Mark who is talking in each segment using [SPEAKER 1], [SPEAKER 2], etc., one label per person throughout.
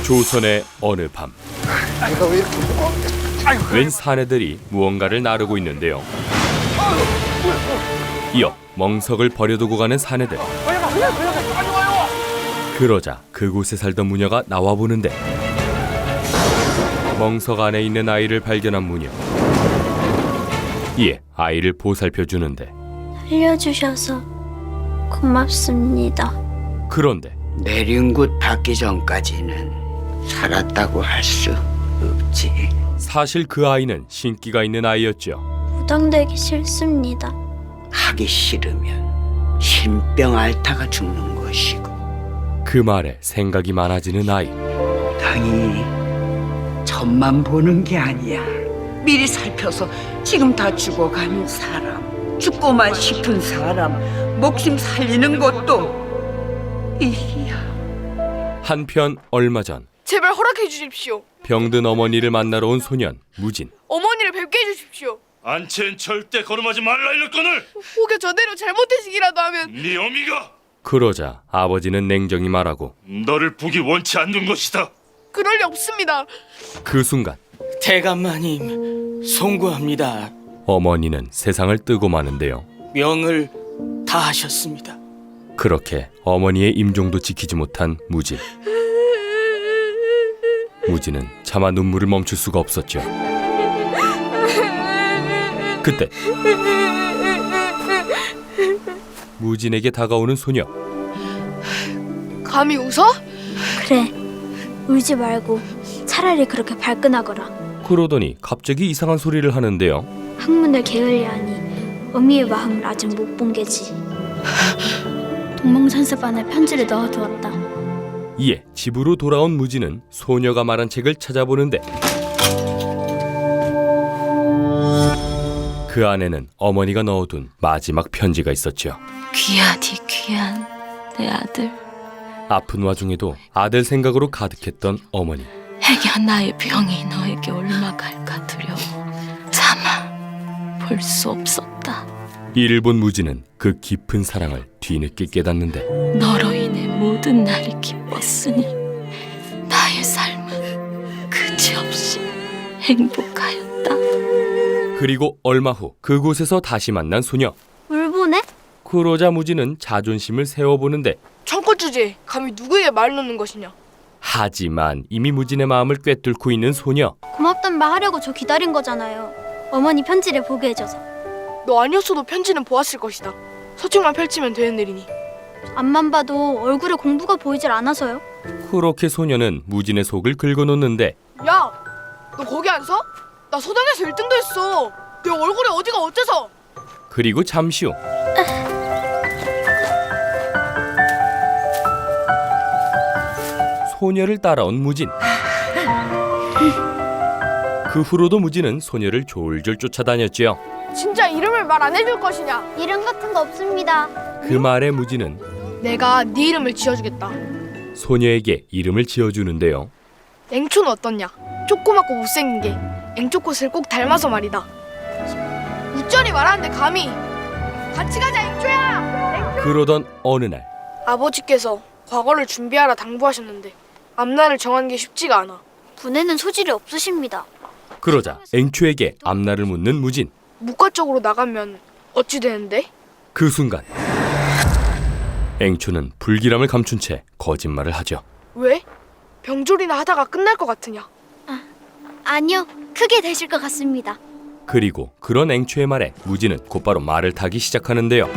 [SPEAKER 1] 조선의 어느 밤, 웬 사내들이 무언가를 나르고 있는데요. 이어 멍석을 버려두고 가는 사내들. 그러자 그곳에 살던 무녀가 나와보는데 멍석 안에 있는 아이를 발견한 무녀. 이에 아이를 보살펴주는데
[SPEAKER 2] 알려주셔서 고맙습니다.
[SPEAKER 1] 그런데
[SPEAKER 3] 내린 곳 닿기 전까지는 살았다고 할 수 없지.
[SPEAKER 1] 사실 그 아이는 신기가 있는 아이였죠.
[SPEAKER 2] 무당되기 싫습니다.
[SPEAKER 3] 하기 싫으면 신병 앓다가 죽는 것이고.
[SPEAKER 1] 그 말에 생각이 많아지는 아이.
[SPEAKER 3] 당이 천만 보는 게 아니야. 미리 살펴서 지금 다 죽어가는 사람, 죽고만 싶은 사람 목숨 살리는 것도 일이야.
[SPEAKER 1] 한편 얼마 전
[SPEAKER 4] 제발 허락해 주십시오.
[SPEAKER 1] 병든 어머니를 만나러 온 소년 무진.
[SPEAKER 4] 어머니를 뵙게 해주십시오.
[SPEAKER 5] 안채는 절대 걸음하지 말라 일렀거늘.
[SPEAKER 4] 혹여 저대로 잘못되시기라도 하면
[SPEAKER 5] 네 어미가
[SPEAKER 1] 그러자 아버지는 냉정히 말하고
[SPEAKER 5] 너를 보기 원치 않는 것이다.
[SPEAKER 4] 그럴 리 없습니다.
[SPEAKER 1] 그 순간
[SPEAKER 6] 대감마님, 송구합니다.
[SPEAKER 1] 어머니는 세상을 뜨고 마는데요.
[SPEAKER 6] 명을 다하셨습니다.
[SPEAKER 1] 그렇게 어머니의 임종도 지키지 못한 무진. 무진은 차마 눈물을 멈출 수가 없었죠. 그때 무진에게 다가오는 소녀.
[SPEAKER 4] 감히 웃어?
[SPEAKER 2] 그래, 울지 말고 차라리 그렇게 발끈하거라.
[SPEAKER 1] 그러더니 갑자기 이상한 소리를 하는데요.
[SPEAKER 2] 학문을 게을리 하니 어미의 마음을 아직 못 본 게지. 동몽산습안에 편지를 넣어두었다.
[SPEAKER 1] 이에 집으로 돌아온 무진은 소녀가 말한 책을 찾아보는데 그 안에는 어머니가 넣어둔 마지막 편지가 있었죠.
[SPEAKER 7] 귀하디 귀한 내 아들,
[SPEAKER 1] 아픈 와중에도 아들 생각으로 가득했던 어머니.
[SPEAKER 7] 행여 나의 병이 너에게 올라갈까 두려워 차마 볼 수 없었다.
[SPEAKER 1] 이를 본 무진은 그 깊은 사랑을 뒤늦게 깨닫는데
[SPEAKER 7] 너로 인해 모든 날이 기뻤으니 나의 삶은 그지없이 행복하였다.
[SPEAKER 1] 그리고 얼마 후 그곳에서 다시 만난 소녀.
[SPEAKER 2] 울보네?
[SPEAKER 1] 그러자 무진은 자존심을 세워보는데
[SPEAKER 4] 청껏 주제 감히 누구에게 말을 놓는 것이냐?
[SPEAKER 1] 하지만 이미 무진의 마음을 꿰뚫고 있는 소녀.
[SPEAKER 2] 고맙단 말 하려고 저 기다린 거잖아요. 어머니 편지를 보게 해줘서.
[SPEAKER 4] 너 아니었어도 편지는 보았을 것이다. 서책만 펼치면 되는 일이니.
[SPEAKER 2] 앞만 봐도 얼굴에 공부가 보이질 않아서요.
[SPEAKER 1] 그렇게 소녀는 무진의 속을 긁어놓는데
[SPEAKER 4] 야, 너 거기 안 서? 나 소당에서 1등도 했어. 내 얼굴에 어디가 어때서?
[SPEAKER 1] 그리고 잠시 후 소녀를 따라온 무진. 그 후로도 무진은 소녀를 졸졸 쫓아다녔지요.
[SPEAKER 4] 진짜 이름을 말 안 해줄 것이냐?
[SPEAKER 2] 이름 같은 거 없습니다.
[SPEAKER 1] 그 말에 무진은
[SPEAKER 4] 내가 네 이름을 지어주겠다.
[SPEAKER 1] 소녀에게 이름을 지어주는데요.
[SPEAKER 4] 앵초는 어떻냐? 조그맣고 못생긴 게 앵초꽃을 꼭 닮아서 말이다. 우쩌리 말하는데 감히. 같이 가자 앵초야.
[SPEAKER 1] 그러던 어느 날
[SPEAKER 4] 아버지께서 과거를 준비하라 당부하셨는데 앞날을 정하는 게 쉽지가 않아.
[SPEAKER 2] 분에는 소질이 없으십니다.
[SPEAKER 1] 그러자 앵초에게 앞날을 묻는 무진.
[SPEAKER 4] 무과 쪽으로 나가면 어찌 되는데?
[SPEAKER 1] 그 순간 앵초는 불길함을 감춘 채 거짓말을 하죠.
[SPEAKER 4] 왜? 병졸이나 하다가 끝날 것 같으냐?
[SPEAKER 2] 아니요, 크게 되실 것 같습니다.
[SPEAKER 1] 그리고 그런 앵초의 말에 무진은 곧바로 말을 타기 시작하는데요.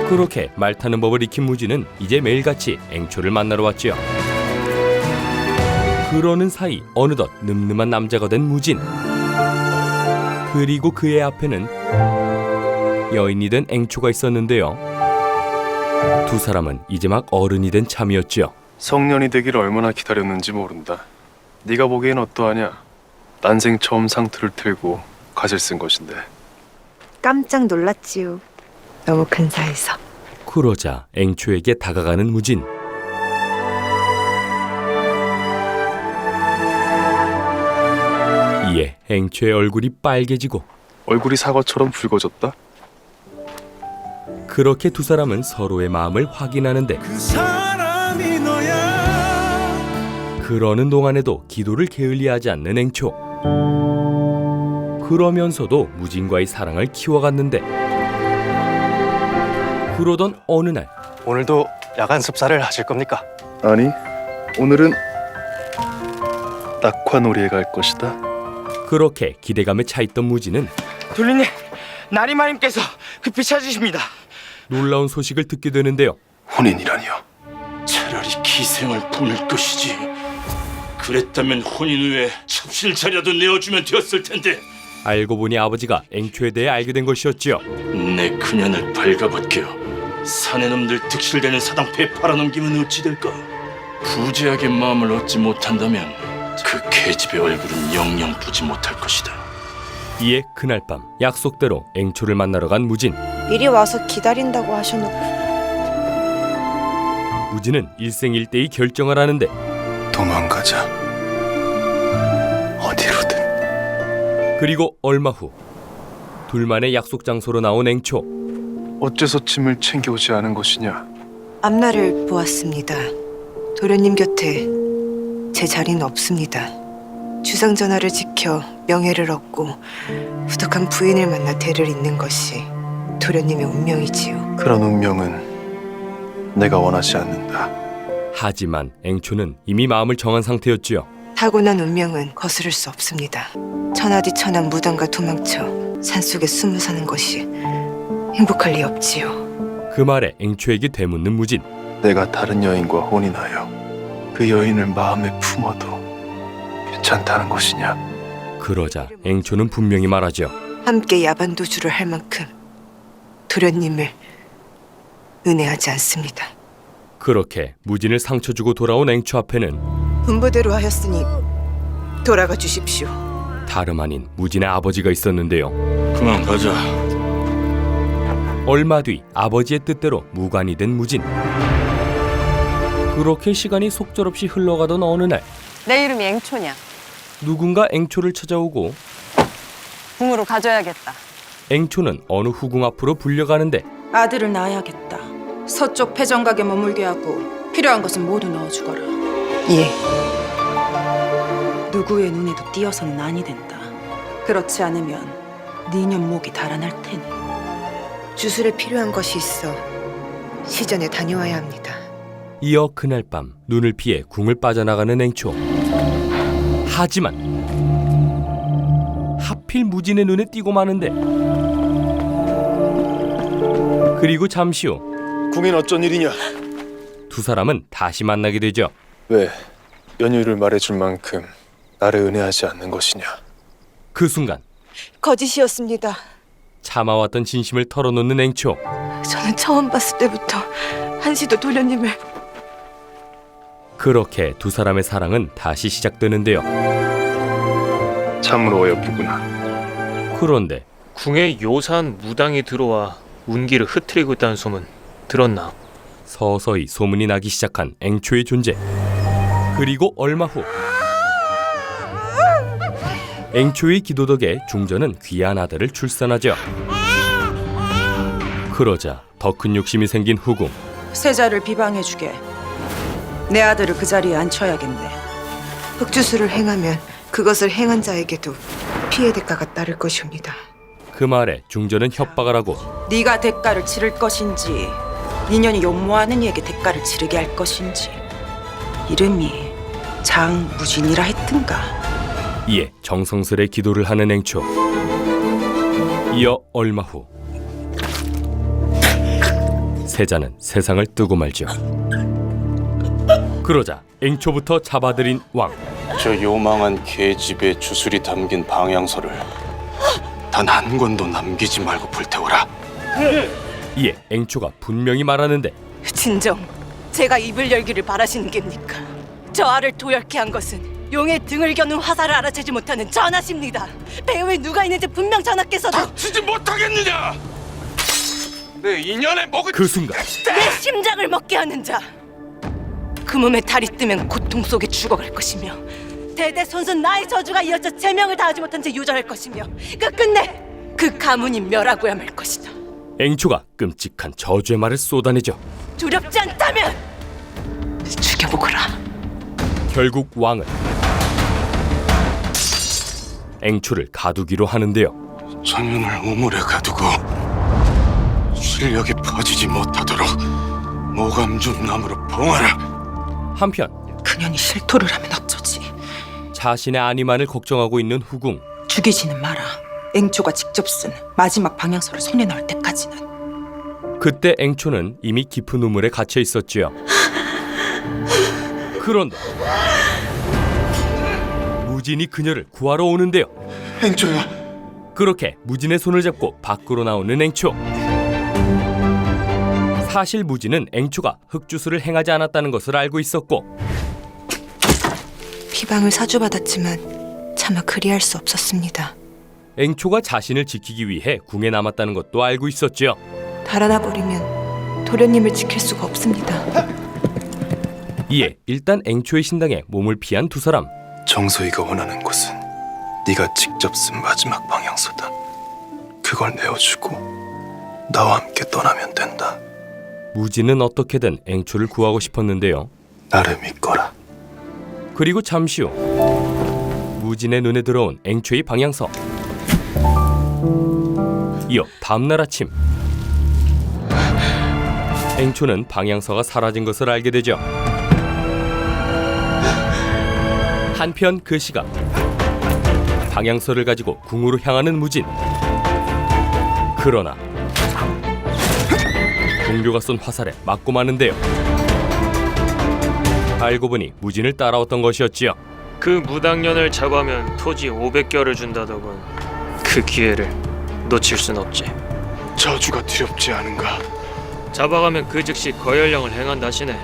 [SPEAKER 1] 그렇게 말 타는 법을 익힌 무진은 이제 매일같이 앵초를 만나러 왔지요. 그러는 사이 어느덧 늠름한 남자가 된 무진. 그리고 그의 앞에는 여인이 된 앵초가 있었는데요. 두 사람은 이제 막 어른이 된 참이었지요.
[SPEAKER 8] 성년이 되기를 얼마나 기다렸는지 모른다. 네가 보기엔 어떠하냐? 난생 처음 상투를 틀고 갓을 쓴 것인데.
[SPEAKER 9] 깜짝 놀랐지요. 너무 근사해서.
[SPEAKER 1] 그러자 앵초에게 다가가는 무진. 이에 앵초의 얼굴이 빨개지고
[SPEAKER 8] 얼굴이 사과처럼 붉어졌다.
[SPEAKER 1] 그렇게 두 사람은 서로의 마음을 확인하는데
[SPEAKER 5] 그 사람이 너야.
[SPEAKER 1] 그러는 동안에도 기도를 게을리하지 않는 앵초. 그러면서도 무진과의 사랑을 키워갔는데 그러던 어느 날
[SPEAKER 10] 오늘도 야간 습사를 하실 겁니까?
[SPEAKER 8] 아니, 오늘은 낙화놀이에 갈 것이다.
[SPEAKER 1] 그렇게 기대감에 차있던 무진은
[SPEAKER 6] 돌리님, 나리마님께서 급히 찾으십니다.
[SPEAKER 1] 놀라운 소식을 듣게 되는데요.
[SPEAKER 8] 혼인이라니요.
[SPEAKER 5] 차라리 기생을 보낼 것이지. 그랬다면 혼인 후에 첩실 자리라도 내어주면 되었을 텐데.
[SPEAKER 1] 알고 보니 아버지가 앵초에 대해 알게 된 것이었지요.
[SPEAKER 5] 내 그년을 발가벗겨 사내 놈들 득실되는 사당패에 팔아넘기면 어찌 될까? 부재하게 마음을 얻지 못한다면 그 계집의 얼굴은 영영 보지 못할 것이다.
[SPEAKER 1] 이에 그날 밤 약속대로 앵초를 만나러 간 무진.
[SPEAKER 9] 미리 와서 기다린다고 하셔놓고.
[SPEAKER 1] 무진은 일생일대의 결정을 하는데
[SPEAKER 8] 도망가자. 어디로든.
[SPEAKER 1] 그리고 얼마 후 둘만의 약속 장소로 나온 앵초.
[SPEAKER 8] 어째서 짐을 챙겨오지 않은 것이냐?
[SPEAKER 9] 앞날을 보았습니다. 도련님 곁에 제 자리는 없습니다. 주상 전하를 지켜 명예를 얻고 후덕한 부인을 만나 대를 잇는 것이 도련님의 운명이지요.
[SPEAKER 8] 그런 운명은 내가 원하지 않는다.
[SPEAKER 1] 하지만 앵초는 이미 마음을 정한 상태였지요.
[SPEAKER 9] 타고난 운명은 거스를 수 없습니다. 천하디천한 무당과 도망쳐 산속에 숨어 사는 것이 행복할 리 없지요.
[SPEAKER 1] 그 말에 앵초에게 되묻는 무진.
[SPEAKER 8] 내가 다른 여인과 혼인하여 그 여인을 마음에 품어도 괜찮다는 것이냐?
[SPEAKER 1] 그러자 앵초는 분명히 말하죠.
[SPEAKER 9] 함께 야반도주를 할 만큼 도련님을 은혜하지 않습니다.
[SPEAKER 1] 그렇게 무진을 상처 주고 돌아온 앵초 앞에는
[SPEAKER 9] 분부대로 하였으니 돌아가 주십시오.
[SPEAKER 1] 다름 아닌 무진의 아버지가 있었는데요.
[SPEAKER 5] 그만 가자.
[SPEAKER 1] 얼마 뒤 아버지의 뜻대로 무관이 된 무진. 그렇게 시간이 속절없이 흘러가던 어느 날
[SPEAKER 11] 내 이름이 앵초냐?
[SPEAKER 1] 누군가 앵초를 찾아오고
[SPEAKER 11] 궁으로 가져야겠다.
[SPEAKER 1] 앵초는 어느 후궁 앞으로 불려가는데
[SPEAKER 12] 아들을 낳아야겠다. 서쪽 패정각에 머물게 하고 필요한 것은 모두 넣어주거라.
[SPEAKER 9] 예.
[SPEAKER 12] 누구의 눈에도 띄어서는 아니 된다. 그렇지 않으면 네 년목이 달아날 테니.
[SPEAKER 9] 주술에 필요한 것이 있어 시전에 다녀와야 합니다.
[SPEAKER 1] 이어 그날 밤 눈을 피해 궁을 빠져나가는 앵초. 하지만 하필 무진의 눈에 띄고 마는데 그리고 잠시 후
[SPEAKER 8] 궁인 어쩐 일이냐?
[SPEAKER 1] 두 사람은 다시 만나게 되죠.
[SPEAKER 8] 왜 연유를 말해줄 만큼 나를 은혜하지 않는 것이냐?
[SPEAKER 1] 그 순간
[SPEAKER 9] 거짓이었습니다.
[SPEAKER 1] 참아왔던 진심을 털어놓는 앵초.
[SPEAKER 9] 저는 처음 봤을 때부터 한시도 도련님을.
[SPEAKER 1] 그렇게 두 사람의 사랑은 다시 시작되는데요.
[SPEAKER 8] 참으로 어여쁘구나.
[SPEAKER 1] 그런데
[SPEAKER 10] 궁에 요사한 무당이 들어와 운기를 흐트리고 있다는 소문 들었나?
[SPEAKER 1] 서서히 소문이 나기 시작한 앵초의 존재. 그리고 얼마 후 앵초의 기도 덕에 중전은 귀한 아들을 출산하죠. 그러자 더 큰 욕심이 생긴 후궁.
[SPEAKER 12] 세자를 비방해주게. 내 아들을 그 자리에 앉혀야겠네.
[SPEAKER 9] 흑주술을 행하면 그것을 행한 자에게도 피해 대가가 따를 것이옵니다.
[SPEAKER 1] 그 말에 중전은 협박을 하고
[SPEAKER 12] 네가 대가를 치를 것인지 인연이 용모하는 이에게 대가를 치르게 할 것인지. 이름이 장무진이라 했든가.
[SPEAKER 1] 이에 정성스레 기도를 하는 앵초. 이어 얼마 후 세자는 세상을 뜨고 말죠. 그러자 앵초부터 잡아들인 왕.
[SPEAKER 10] 저 요망한 계집의 주술이 담긴 방향서를 단 한 권도 남기지 말고 불태워라.
[SPEAKER 1] 이에 앵초가 분명히 말하는데
[SPEAKER 11] 진정, 제가 입을 열기를 바라시는 겁니까? 저 알을 도열케 한 것은 용의 등을 겨눈 화살을 알아채지 못하는 전하십니다. 배후에 누가 있는지 분명 전하께서도.
[SPEAKER 5] 닥치지 못하겠느냐? 내 인연의 목을.
[SPEAKER 1] 그 순간
[SPEAKER 11] 내 심장을 먹게 하는 자. 그 몸에 달이 뜨면 고통 속에 죽어갈 것이며 대대손손 나의 저주가 이어져 제명을 다하지 못한 채 유절할 것이며 끝내 그 가문이 멸하고야 말 것이다.
[SPEAKER 1] 앵초가 끔찍한 저주의 말을 쏟아내죠.
[SPEAKER 11] 두렵지 않다면 죽여보거라.
[SPEAKER 1] 결국 왕은 앵초를 가두기로 하는데요.
[SPEAKER 10] 천년을 우물에 가두고 실력이 퍼지지 못하도록 모감중 나무로 봉하라.
[SPEAKER 1] 한편
[SPEAKER 12] 그년이 실토를 하면 어쩌지?
[SPEAKER 1] 자신의 안위만을 걱정하고 있는 후궁.
[SPEAKER 12] 죽이지는 마라. 앵초가 직접 쓴 마지막 방향서를 손에 넣을 때까지는.
[SPEAKER 1] 그때 앵초는 이미 깊은 우물에 갇혀 있었지요. 그런데 무진이 그녀를 구하러 오는데요.
[SPEAKER 10] 앵초야.
[SPEAKER 1] 그렇게 무진의 손을 잡고 밖으로 나오는 앵초. 사실 무진은 앵초가 흑주술을 행하지 않았다는 것을 알고 있었고
[SPEAKER 9] 비방을 사주받았지만 차마 그리할 수 없었습니다.
[SPEAKER 1] 앵초가 자신을 지키기 위해 궁에 남았다는 것도 알고 있었지요.
[SPEAKER 9] 달아나 버리면 도련님을 지킬 수가 없습니다.
[SPEAKER 1] 이에 일단 앵초의 신당에 몸을 피한 두 사람.
[SPEAKER 8] 정소희가 원하는 것은 네가 직접 쓴 마지막 방향서다. 그걸 내어주고 나와 함께 떠나면 된다.
[SPEAKER 1] 무진은 어떻게든 앵초를 구하고 싶었는데요.
[SPEAKER 8] 나를 믿거라.
[SPEAKER 1] 그리고 잠시 후 무진의 눈에 들어온 앵초의 방향서. 이어 다음날 아침 앵초는 방향서가 사라진 것을 알게 되죠. 한편 그 시각 방향서를 가지고 궁으로 향하는 무진. 그러나 동료가 쏜 화살에 맞고 마는데요. 알고 보니 무진을 따라왔던 것이었지요.
[SPEAKER 13] 그 무당년을 잡아면 토지 500개를 준다더군. 그 기회를 놓칠 순 없지.
[SPEAKER 8] 저주가 두렵지 않은가?
[SPEAKER 13] 잡아가면 그 즉시 거열령을 행한다시네.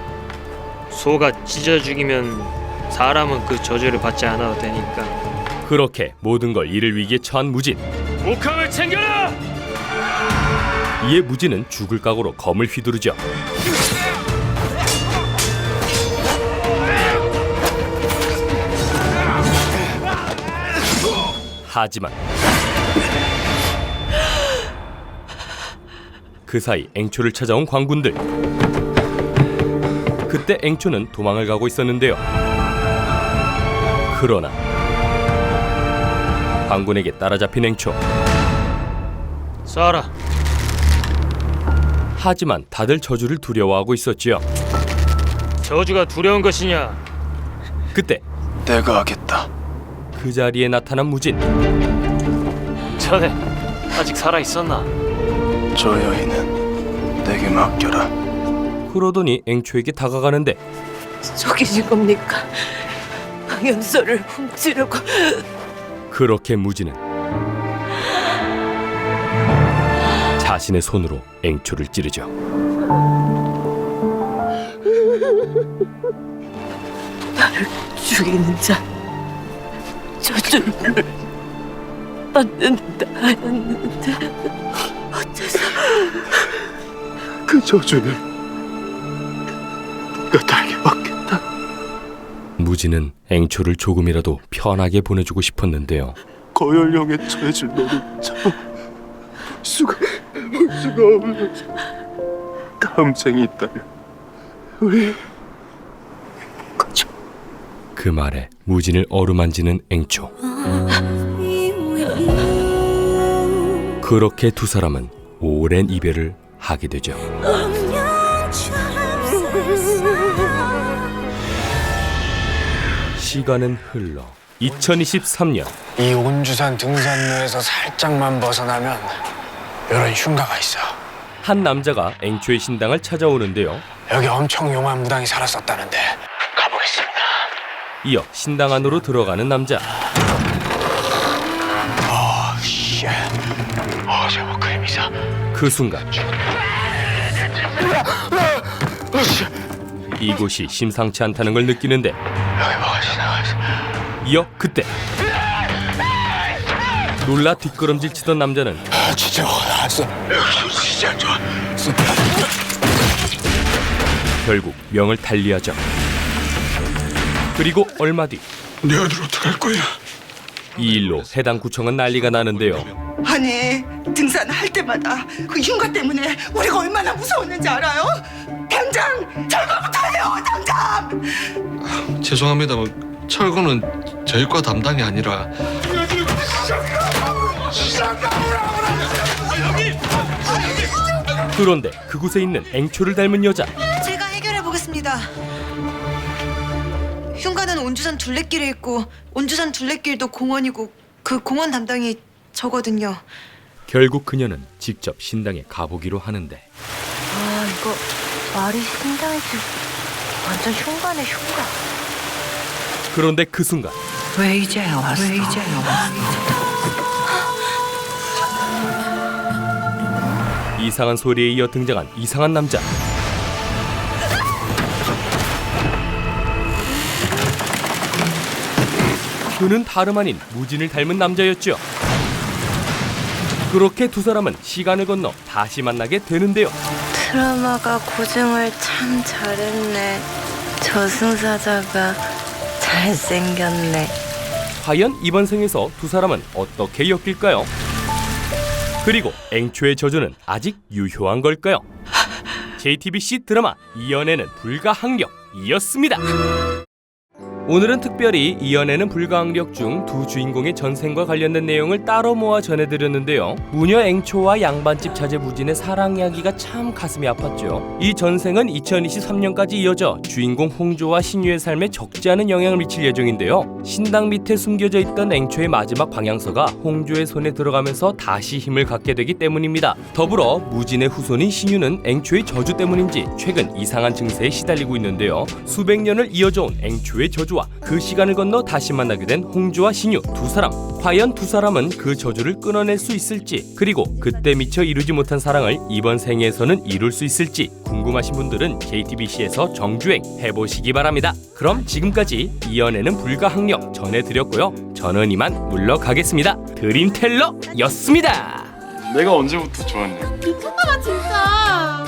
[SPEAKER 13] 소가 찢어 죽이면 사람은 그 저주를 받지 않아도 되니까.
[SPEAKER 1] 그렇게 모든 걸 잃을 위기에 처한 무진.
[SPEAKER 13] 목함을 챙겨라!
[SPEAKER 1] 이에 무진은 죽을 각오로 검을 휘두르죠. 하지만 그 사이 앵초를 찾아온 광군들. 그때 앵초는 도망을 가고 있었는데요. 그러나 광군에게 따라잡힌 앵초.
[SPEAKER 13] 쏴라.
[SPEAKER 1] 하지만 다들 저주를 두려워하고 있었지요.
[SPEAKER 13] 저주가 두려운 것이냐?
[SPEAKER 1] 그때
[SPEAKER 8] 내가 하겠다.
[SPEAKER 1] 그 자리에 나타난 무진.
[SPEAKER 13] 자네 아직 살아있었나?
[SPEAKER 8] 저 여인은 내게 맡겨라.
[SPEAKER 1] 그러더니 앵초에게 다가가는데
[SPEAKER 11] 속이신 겁니까? 방향서를 훔치려고.
[SPEAKER 1] 그렇게 무진은 자신의 손으로 앵초를 찌르죠.
[SPEAKER 11] 나를 죽이는 자, 저주를 받는 나였는데 어째서
[SPEAKER 8] 그 저주를 네가 달게 받겠다.
[SPEAKER 1] 무진은 앵초를 조금이라도 편하게 보내주고 싶었는데요.
[SPEAKER 8] 거열령에 처해질 너를 잡아 볼 수가 없는 다음 생이 있다면 우리
[SPEAKER 1] 그 말에 무진을 어루만지는 앵초. 그렇게 두 사람은 오랜 이별을 하게 되죠. 시간은 흘러 2023년.
[SPEAKER 6] 이 온주산 등산로에서 살짝만 벗어나면 이런 흉가가 있어.
[SPEAKER 1] 한 남자가 앵초의 신당을 찾아오는데요.
[SPEAKER 6] 여기 엄청 용한 무당이 살았었다는데 가보겠습니다.
[SPEAKER 1] 이어 신당 안으로 들어가는 남자.
[SPEAKER 6] 씨. 제법 그림이사.
[SPEAKER 1] 그 순간 이곳이 심상치 않다는 걸 느끼는데
[SPEAKER 6] 여기 뭐가 지나가있어.
[SPEAKER 1] 이어 그때 놀라 뒷걸음질 치던 남자는
[SPEAKER 6] 진짜 화가 났어. 진짜 안 좋아.
[SPEAKER 1] 결국 명을 달리하죠. 그리고 얼마 뒤
[SPEAKER 10] 내 아들 어떡할 거야?
[SPEAKER 1] 이 일로 해당 구청은 난리가 나는데요.
[SPEAKER 12] 아니, 등산할 때마다 그 흉가 때문에 우리가 얼마나 무서웠는지 알아요? 당장 철거부터 해요, 당장!
[SPEAKER 8] 죄송합니다만 철거는 저희 과 담당이 아니라.
[SPEAKER 1] 그런데 그곳에 있는 앵초를 닮은 여자.
[SPEAKER 9] 제가 해결해 보겠습니다. 흉가는 온주산 둘레길에 있고 온주산 둘레길도 공원이고 그 공원 담당이 저거든요.
[SPEAKER 1] 결국 그녀는 직접 신당에 가보기로 하는데
[SPEAKER 9] 아 이거 말이 신당이지 완전 흉가네 흉가.
[SPEAKER 1] 그런데 그 순간
[SPEAKER 9] 왜 이제 왔어?
[SPEAKER 1] 이상한 소리에 이어 등장한 이상한 남자. 그는 다름 아닌 무진을 닮은 남자였죠. 그렇게 두 사람은 시간을 건너 다시 만나게 되는데요.
[SPEAKER 9] 트라마가 고증을 참 잘했네. 저승사자가 잘생겼네.
[SPEAKER 1] 과연 이번 생에서 두 사람은 어떻게 엮일까요? 그리고 앵초의 저주는 아직 유효한 걸까요? JTBC 드라마 이 연애는 불가항력이었습니다. 오늘은 특별히 이 연애는 불가항력 중 두 주인공의 전생과 관련된 내용을 따로 모아 전해드렸는데요. 무녀 앵초와 양반집 자제 무진의 사랑 이야기가 참 가슴이 아팠죠. 이 전생은 2023년까지 이어져 주인공 홍조와 신유의 삶에 적지 않은 영향을 미칠 예정인데요. 신당 밑에 숨겨져 있던 앵초의 마지막 방향서가 홍조의 손에 들어가면서 다시 힘을 갖게 되기 때문입니다. 더불어 무진의 후손인 신유는 앵초의 저주 때문인지 최근 이상한 증세에 시달리고 있는데요. 수백 년을 이어져온 앵초의 저주와 그 시간을 건너 다시 만나게 된 홍조와 신유 두 사람. 과연 두 사람은 그 저주를 끊어낼 수 있을지, 그리고 그때 미처 이루지 못한 사랑을 이번 생에서는 이룰 수 있을지 궁금하신 분들은 JTBC에서 정주행 해보시기 바랍니다. 그럼 지금까지 이 연애는 불가항력 전해드렸고요. 저는 이만 물러가겠습니다. 드림텔러였습니다.
[SPEAKER 8] 내가 언제부터 좋았냐?
[SPEAKER 4] 미쳤다 나 진짜.